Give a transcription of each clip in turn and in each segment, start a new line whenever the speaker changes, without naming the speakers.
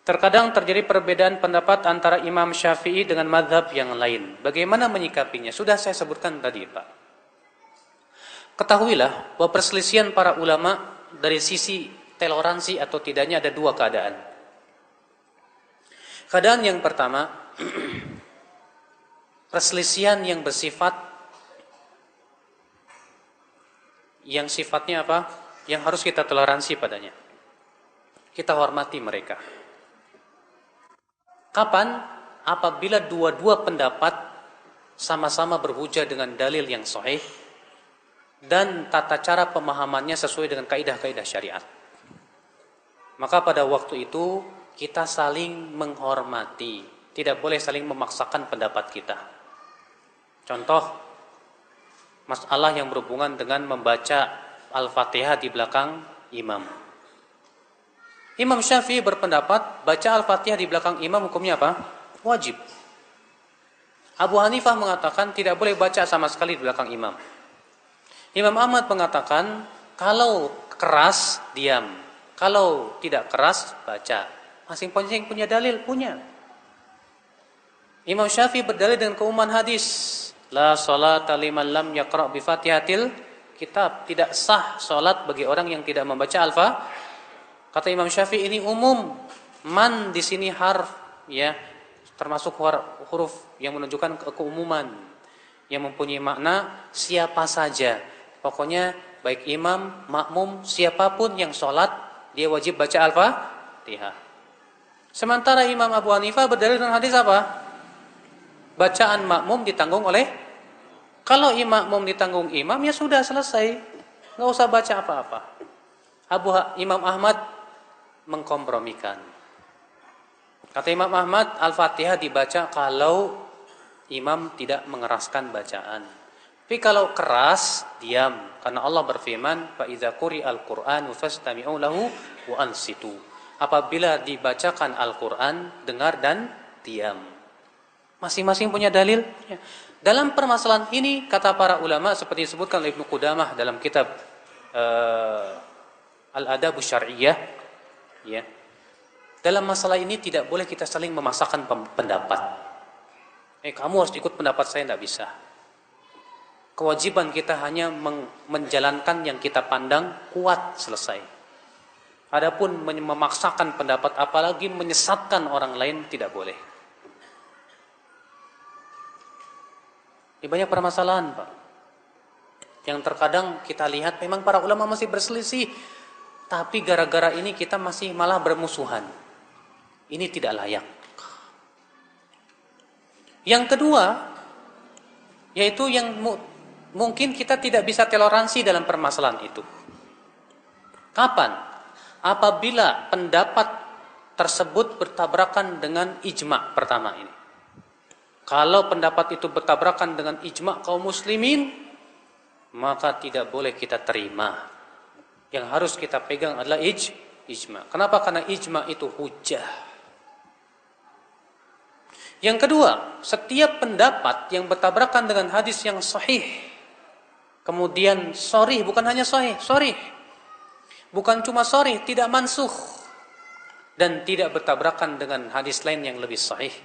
Terkadang terjadi perbedaan pendapat antara Imam Syafi'i dengan mazhab yang lain. Bagaimana menyikapinya? Sudah saya sebutkan tadi, Pak. Ketahuilah bahwa perselisihan para ulama dari sisi toleransi atau tidaknya ada dua keadaan. Keadaan yang pertama, perselisihan yang bersifat, yang sifatnya apa? Yang harus kita toleransi padanya. Kita hormati mereka. Kapan? Apabila dua-dua pendapat sama-sama berhujjah dengan dalil yang sahih dan tata cara pemahamannya sesuai dengan kaidah-kaidah syariat. Maka pada waktu itu kita saling menghormati, tidak boleh saling memaksakan pendapat kita. Contoh, masalah yang berhubungan dengan membaca Al-Fatihah di belakang imam. Imam Syafi'i berpendapat baca Al-Fatihah di belakang imam hukumnya apa? Wajib. Abu Hanifah mengatakan tidak boleh baca sama sekali di belakang imam. Imam Ahmad mengatakan kalau keras diam, kalau tidak keras baca. Masing-masing punya dalil, punya. Imam Syafi'i berdalil dengan keumuman hadis, la salata liman lam yaqra' bi Fatihatil kitab. Tidak sah salat bagi orang yang tidak membaca Al-Fatihah. Kata Imam Syafi'i ini umum. Man di sini harf, ya, termasuk huruf yang menunjukkan keumuman, yang mempunyai makna siapa saja. Pokoknya baik imam, makmum, siapapun yang sholat dia wajib baca Al-Fatihah. Sementara Imam Abu Hanifah berdalil dengan hadis apa? Bacaan makmum ditanggung oleh, kalau makmum ditanggung imam ya sudah selesai, nggak usah baca apa-apa. Imam Ahmad mengkompromikan. Kata Imam Ahmad, Al-Fatihah dibaca kalau imam tidak mengeraskan bacaan. Tapi kalau keras, diam. Karena Allah berfirman, fa idza quri'al Qur'anu fastami'u lahu wa ansitu. Apabila dibacakan Al-Qur'an, dengar dan diam. Masing-masing punya dalil. Dalam permasalahan ini, kata para ulama seperti disebutkan oleh Ibnu Qudamah dalam kitab Al-Adabus Syar'iyyah, ya. Dalam masalah ini tidak boleh kita saling memaksakan pendapat. Kamu harus ikut pendapat saya, tidak bisa. Kewajiban kita hanya menjalankan yang kita pandang kuat, selesai. Adapun memaksakan pendapat, apalagi menyesatkan orang lain, tidak boleh. Ini banyak permasalahan, Pak, yang terkadang kita lihat memang para ulama masih berselisih, tapi gara-gara ini kita masih malah bermusuhan. Ini tidak layak. Yang kedua, yaitu yang mungkin kita tidak bisa toleransi dalam permasalahan itu. Kapan? Apabila pendapat tersebut bertabrakan dengan ijma' pertama ini. Kalau pendapat itu bertabrakan dengan ijma' kaum muslimin, maka tidak boleh kita terima. Yang harus kita pegang adalah ijma'. Kenapa? Karena ijma' itu hujjah. Yang kedua, setiap pendapat yang bertabrakan dengan hadis yang sahih, kemudian sharih, bukan hanya sahih, sharih, bukan cuma sharih, tidak mansukh, dan tidak bertabrakan dengan hadis lain yang lebih sahih,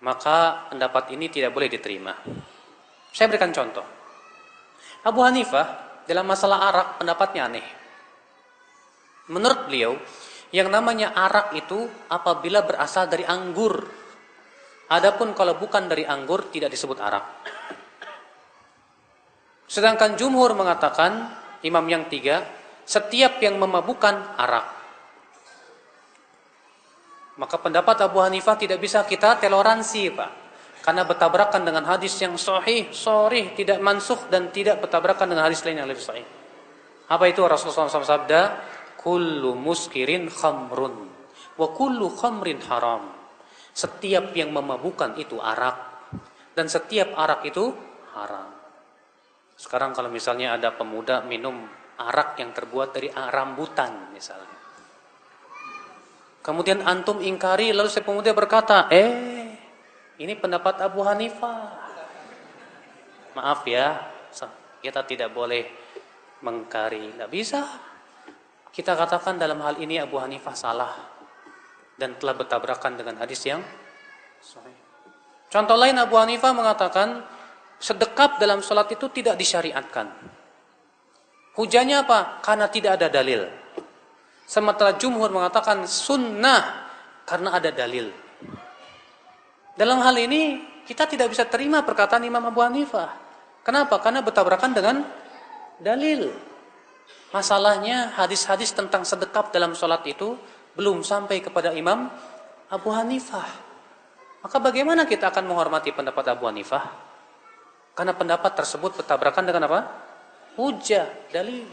maka pendapat ini tidak boleh diterima. Saya berikan contoh. Abu Hanifah dalam masalah arak pendapatnya aneh. Menurut beliau, yang namanya arak itu apabila berasal dari anggur. Adapun kalau bukan dari anggur tidak disebut arak. Sedangkan jumhur mengatakan, imam yang tiga, setiap yang memabukkan arak. Maka pendapat Abu Hanifah tidak bisa kita toleransi, Pak. Karena bertabrakan dengan hadis yang sahih, sharih, tidak mansukh, dan tidak bertabrakan dengan hadis lain yang lebih sahih. Apa itu? Rasulullah SAW sabda, kullu muskirin khamrun wa kullu khamrin haram. Setiap yang memabukkan itu arak, dan setiap arak itu haram. Sekarang kalau misalnya ada pemuda minum arak yang terbuat dari rambutan misalnya, kemudian antum ingkari, lalu si pemuda berkata, ini pendapat Abu Hanifah. Maaf ya, kita tidak boleh mengingkari, tidak bisa. Kita katakan dalam hal ini Abu Hanifah salah. dan telah bertabrakan dengan hadis yang sahih. Contoh lain, Abu Hanifah mengatakan sedekap dalam salat itu tidak disyariatkan. Hujahnya apa? Karena tidak ada dalil. Sementara jumhur mengatakan sunnah karena ada dalil. Dalam hal ini kita tidak bisa terima perkataan Imam Abu Hanifah. Kenapa? Karena bertabrakan dengan dalil. Masalahnya hadis-hadis tentang sedekap dalam sholat itu belum sampai kepada Imam Abu Hanifah. Maka bagaimana kita akan menghormati pendapat Abu Hanifah? Karena pendapat tersebut bertabrakan dengan apa? Hujah, dalil.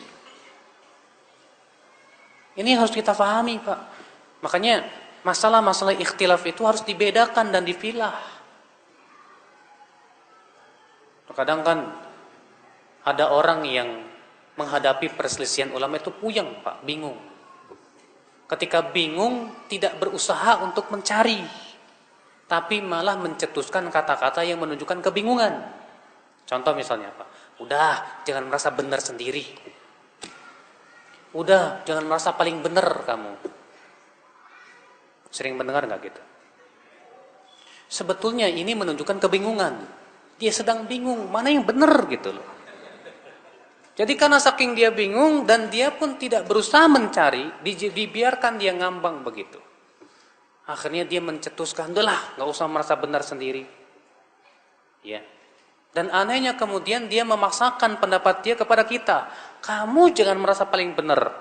Ini harus kita pahami, Pak. Makanya masalah-masalah ikhtilaf itu harus dibedakan dan dipilah. Kadang kan ada orang yang menghadapi perselisihan ulama itu puyeng, Pak, bingung. Ketika bingung tidak berusaha untuk mencari, tapi malah mencetuskan kata-kata yang menunjukkan kebingungan. Contoh misalnya apa? Udah, jangan merasa benar sendiri. Udah, jangan merasa paling benar kamu. Sering mendengar nggak gitu? Sebetulnya ini menunjukkan kebingungan. Dia sedang bingung, mana yang benar gitu loh. Jadi karena saking dia bingung dan dia pun tidak berusaha mencari, dibiarkan dia ngambang begitu. Akhirnya dia mencetuskan, udahlah, nggak usah merasa benar sendiri. Ya. Dan anehnya kemudian dia memaksakan pendapat dia kepada kita. Kamu jangan merasa paling benar.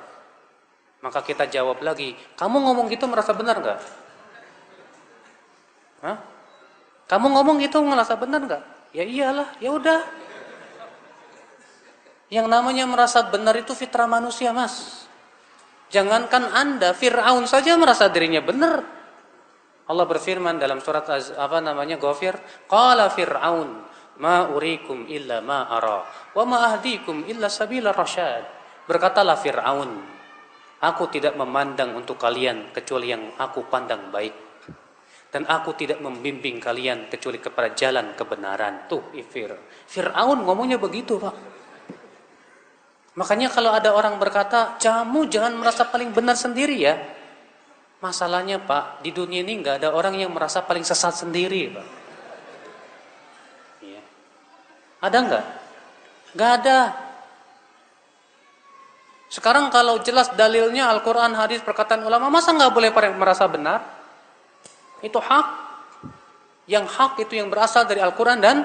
Maka kita jawab lagi, kamu ngomong gitu merasa benar nggak? Hah? Kamu ngomong gitu merasa benar nggak? Ya iyalah, ya udah. Yang namanya merasa benar itu fitrah manusia, Mas. Jangankan Anda, Fir'aun saja merasa dirinya benar. Allah berfirman dalam surat Ghafir, qala Fir'aun ma urikum illa ma ara wa ma ahdikum illa sabila rasyad. Berkatalah Fir'aun, aku tidak memandang untuk kalian kecuali yang aku pandang baik. Dan aku tidak membimbing kalian kecuali kepada jalan kebenaran. Tuh, Fir'aun ngomongnya begitu, Pak. Makanya kalau ada orang berkata, kamu jangan merasa paling benar sendiri ya. Masalahnya, Pak, di dunia ini nggak ada orang yang merasa paling sesat sendiri, Pak. Ya. Ada nggak? Nggak ada. Sekarang kalau jelas dalilnya Al-Quran, hadis, perkataan ulama, masa nggak boleh merasa benar? Itu hak. Yang hak itu yang berasal dari Al-Quran dan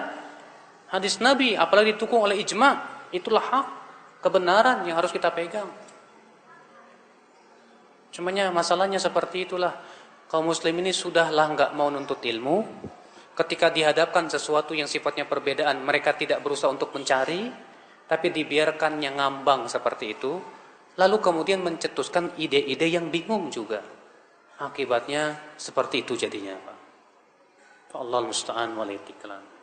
hadis Nabi, apalagi didukung oleh ijma. Itulah hak, kebenaran yang harus kita pegang. Cumanya masalahnya seperti itulah. Kaum muslim ini sudahlah nggak mau nuntut ilmu. Ketika dihadapkan sesuatu yang sifatnya perbedaan, mereka tidak berusaha untuk mencari, tapi dibiarkannya ngambang seperti itu. Lalu kemudian mencetuskan ide-ide yang bingung juga. Akibatnya seperti itu jadinya, Pak. Allahul musta'an wal istiqlal.